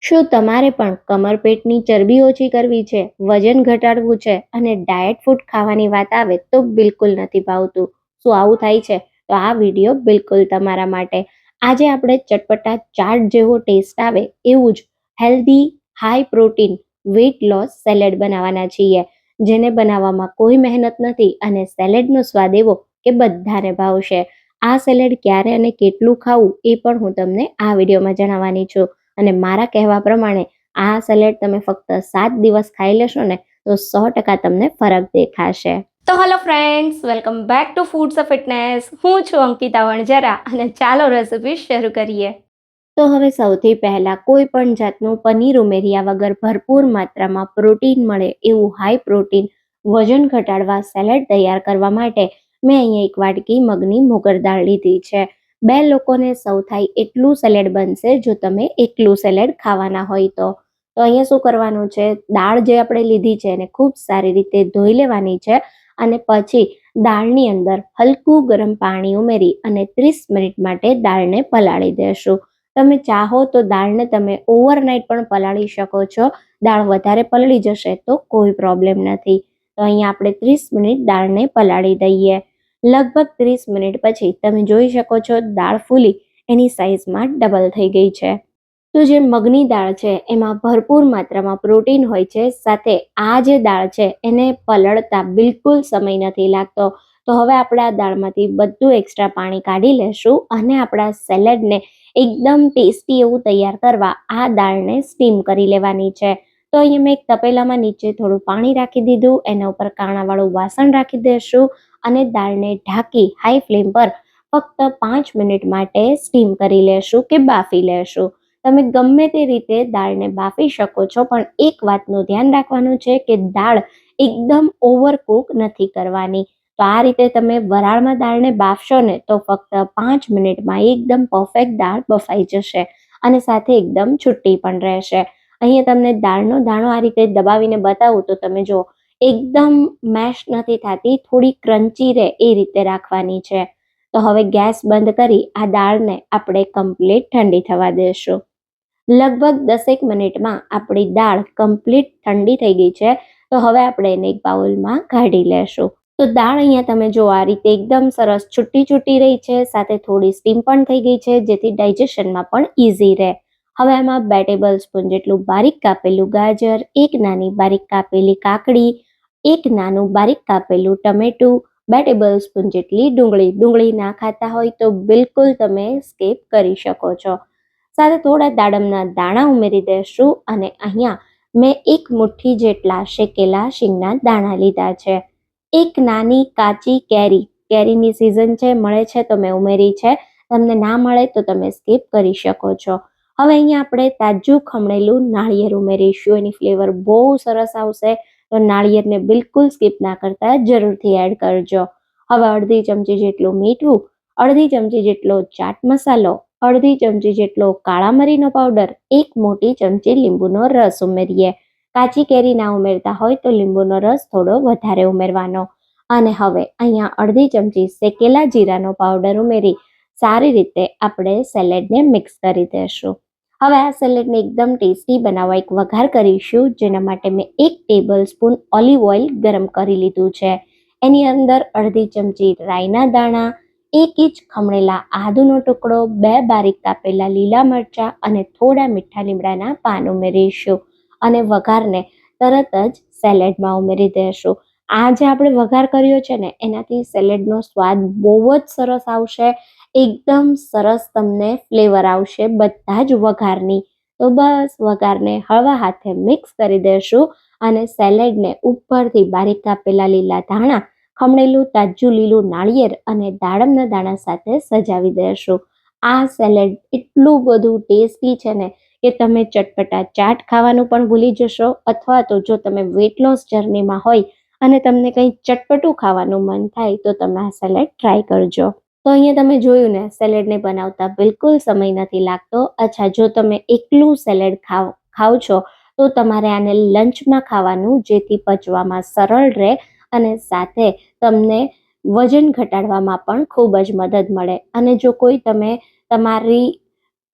શું તમારે પણ કમરપેટની ચરબી ઓછી કરવી છે, વજન ઘટાડવું છે અને ડાયટ ફૂડ ખાવાની વાત આવે તો બિલકુલ નથી ભાવતું? શું આવું થાય છે? તો આ વિડીયો બિલકુલ તમારા માટે. આજે આપણે ચટપટા ચાટ જેવો ટેસ્ટ આવે એવું જ healthy, high protein, weight loss salad બનાવવાના છીએ, જેને બનાવવામાં કોઈ મહેનત નથી અને સેલેડનો સ્વાદ એવો કે બધાને ભાવશે. આ સેલેડ ક્યારે અને કેટલું ખાવું એ પણ હું તમને આ વિડીયોમાં જણાવવાની છું. અને મારા કહેવા પ્રમાણે આ સલાડ તમે ફક્ત 7 દિવસ ખાઈ લેશો ને તો 100% તમને ફરક દેખાશે. તો hello friends, welcome back to foods of fitness. હું છું અંકિતા વણજરા અને ચાલો રેસિપી શરૂ કરીએ. તો હવે સૌથી પહેલાં કોઈ પણ જાતનું પનીર ઉમેર્યા વગર ભરપૂર માત્રામાં પ્રોટીન મળે એવું હાઈ પ્રોટીન વજન ઘટાડવા સેલેડ તૈયાર કરવા માટે મેં અહીંયા 1 વાટકી મગની મોગર દાળ લીધી છે. 2 લોકોને સૌ થાય એટલું સેલેડ બનશે જો તમે એકલું સેલેડ ખાવાના હોય તો. અહીંયા શું કરવાનું છે, દાળ જે આપણે લીધી છે એને ખૂબ સારી રીતે ધોઈ લેવાની છે અને પછી દાળની અંદર હલકું ગરમ પાણી ઉમેરી અને 30 મિનિટ માટે દાળને પલાળી દેશું. તમે ચાહો તો દાળને તમે ઓવરનાઇટ પણ પલાળી શકો છો. દાળ વધારે પલળી જશે તો કોઈ પ્રોબ્લેમ નથી. તો અહીંયા આપણે 30 મિનિટ દાળને પલાળી દઈએ. લગભગ 30 મિનિટ પછી તમે જોઈ શકો છો દાળ ફૂલી એની સાઇઝમાં ડબલ થઈ ગઈ છે. તો જે મગની દાળ છે એમાં ભરપૂર માત્રામાં પ્રોટીન હોય છે, સાથે આ જે દાળ છે એને પલળતા બિલકુલ સમય નથી લાગતો. તો હવે આપણે આ દાળમાંથી બધું એક્સ્ટ્રા પાણી કાઢી લેશું અને આપણા સેલેડને એકદમ ટેસ્ટી એવું તૈયાર કરવા આ દાળને સ્ટીમ કરી લેવાની છે. તો અહીંયા મેં એક તપેલામાં નીચે થોડું પાણી રાખી દીધું, એના ઉપર કાણાવાળું વાસણ રાખી દઈશું અને દાળને ઢાંકી હાઈ ફ્લેમ પર ફક્ત 5 મિનિટ માટે સ્ટીમ કરી લેશું કે બાફી લેશું. તમે ગમે તે રીતે દાળને બાફી શકો છો, પણ એક વાતનું ધ્યાન રાખવાનું છે કે દાળ એકદમ ઓવરકુક નથી કરવાની. તો આ રીતે તમે વરાળમાં દાળને બાફશો ને તો ફક્ત 5 મિનિટમાં એકદમ પરફેક્ટ દાળ બફાઈ જશે અને સાથે એકદમ છુટ્ટી પણ રહેશે. અહીંયા તમને દાળનો દાણો આ રીતે દબાવીને બતાવું તો તમે જો એકદમ મેશ નથી થતી, થોડી ક્રન્ચી રહે એ રીતે રાખવાની છે. તો હવે ગેસ બંધ કરી આ દાળને આપણે કમ્પ્લીટ ઠંડી થવા દેશું. લગભગ 10 મિનિટમાં આપણી દાળ કમ્પ્લીટ ઠંડી થઈ ગઈ છે. તો હવે આપણે એને એક બાઉલમાં કાઢી લેશું. તો દાળ અહીંયા તમે જો આ રીતે એકદમ સરસ છૂટી રહી છે, સાથે થોડી સ્ટીમ પણ થઈ ગઈ છે, જેથી ડાયજેશનમાં પણ ઇઝી રહે. હવે આમાં 2 ટેબલ સ્પૂન જેટલું બારીક કાપેલું ગાજર, 1 નાની બારીક કાપેલી કાકડી, 1 નાનું બારીક કાપેલું ટમેટું, 2 ટેબલ સ્પૂન જેટલી ડુંગળી ના ખાતા હોય તો બિલકુલ તમે સ્કીપ કરી શકો છો. સાથે થોડા દાડમના દાણા ઉમેરી દેશું અને અહીંયા મેં 1 મુઠ્ઠી જેટલા શેકેલા શીંગના દાણા લીધા છે. 1 નાની કાચી કેરીની સિઝન છે, મળે છે તો મેં ઉમેરી છે, તમને ના મળે તો તમે સ્કીપ કરી શકો છો. હવે અહીંયા આપણે તાજું ખમણેલું નાળિયેર ઉમેરીશું, એની ફ્લેવર બહુ સરસ આવશે. તો નાળિયેરને બિલકુલ સ્કીપ ના કરતા જરૂરથી એડ કરજો. હવે અડધી ચમચી જેટલું મીઠું, અડધી ચમચી જેટલો ચાટ મસાલો, અડધી ચમચી જેટલો કાળા મરીનો પાવડર, 1 મોટી ચમચી લીંબુનો રસ ઉમેરીએ. કાચી કેરી ના ઉમેરતા હોય તો લીંબુનો રસ થોડો વધારે ઉમેરવાનો. અને હવે અહીંયા અડધી ચમચી શેકેલા જીરાનો પાવડર ઉમેરી સારી રીતે આપણે સેલેડને મિક્સ કરી દઈશું. હવે આ સેલેડને એકદમ ટેસ્ટી બનાવવા એક વઘાર કરીશું, જેના માટે મેં 1 ટેબલ સ્પૂન ઓલિવ ઓઇલ ગરમ કરી લીધું છે. એની અંદર અડધી ચમચી રાઈના દાણા, 1 ઇંચ ખમણેલા આદુનો ટુકડો, 2 બારીક કાપેલા લીલા મરચાં અને થોડા મીઠા લીમડાના પાન ઉમેરીશું અને વઘારને તરત જ સેલેડમાં ઉમેરી દઈશું. આ જે આપણે વઘાર કર્યો છે ને એનાથી સેલેડનો સ્વાદ બહુ જ સરસ આવશે, એકદમ સરસ તમને ફ્લેવર આવશે બધા જ વઘારની. તો બસ વઘારને હળવા હાથે મિક્સ કરી દઈશું અને સેલેડને ઉપરથી બારીક કાપેલા લીલા ધાણા, ખમણેલું તાજું લીલું નાળિયેર અને દાડમના દાણા સાથે સજાવી દઈશું. આ સેલેડ એટલું બધું ટેસ્ટી છે ને કે તમે ચટપટા ચાટ ખાવાનું પણ ભૂલી જશો, અથવા તો જો તમે વેટ લોસ જર્નીમાં હોય અને તમને કંઈ ચટપટું ખાવાનું મન થાય તો તમે આ સેલેડ ટ્રાય કરજો. તો અહીંયા તમે જોયું ને, સેલેડને બનાવતા બિલકુલ સમય નથી લાગતો. અચ્છા, જો તમે એકલું સેલેડ ખાવ છો તો તમારે આને લંચમાં ખાવાનું, જેથી પચવામાં સરળ રહે અને સાથે તમને વજન ઘટાડવામાં પણ ખૂબ જ મદદ મળે. અને જો કોઈ તમે તમારી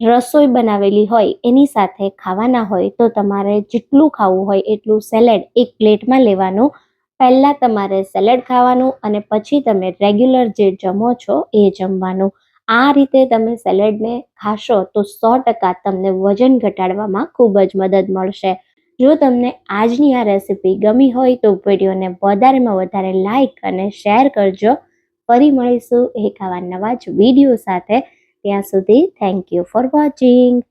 રસોઈ બનાવેલી હોય એની સાથે ખાવાના હોય તો તમારે જેટલું ખાવું હોય એટલું સેલેડ એક પ્લેટમાં લેવાનું. પહેલાં તમારે સેલેડ ખાવાનું અને પછી તમે રેગ્યુલર જે જમો છો એ જમવાનું. આ રીતે તમે સેલેડને ખાશો તો 100% તમને વજન ઘટાડવામાં ખૂબ જ મદદ મળશે. જો તમને આજની આ રેસિપી ગમી હોય તો વિડીયોને વધારેમાં વધારે લાઈક અને શેર કરજો. ફરી મળીશું એક આવા નવા જ વિડીયો સાથે. ત્યાં સુધી થેન્ક યુ ફોર વોચિંગ.